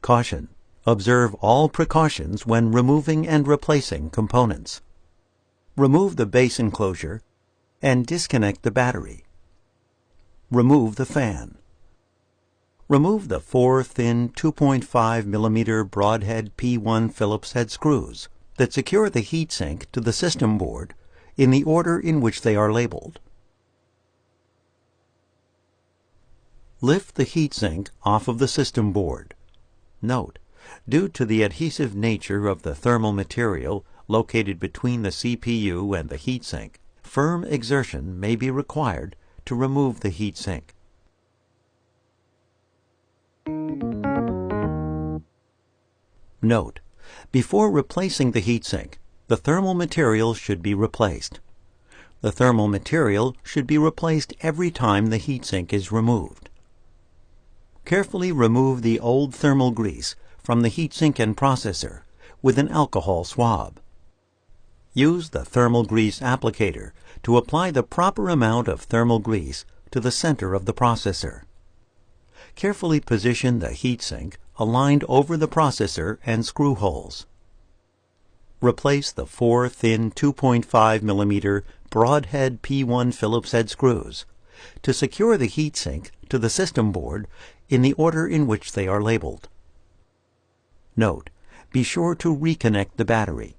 Caution: observe all precautions when removing and replacing components. Remove the base enclosure and disconnect the battery. Remove the fan. Remove the 4 thin 2.5 mm broadhead P1 Phillips head screws that secure the heatsink to the system board in the order in which they are labeled. Lift the heatsink off of the system board. Note: due to the adhesive nature of the thermal material located between the CPU and the heatsink, firm exertion may be required to remove the heatsink. Note: before replacing the heatsink, the thermal material should be replaced. The thermal material should be replaced every time the heatsink is removed. Carefully remove the old thermal grease from the heatsink and processor with an alcohol swab. Use the thermal grease applicator to apply the proper amount of thermal grease to the center of the processor. Carefully position the heatsink aligned over the processor and screw holes. Replace the 4 thin 2.5 mm broadhead P1 Phillips head screws to secure the heatsink to the system board in the order in which they are labeled. Note: be sure to reconnect the battery.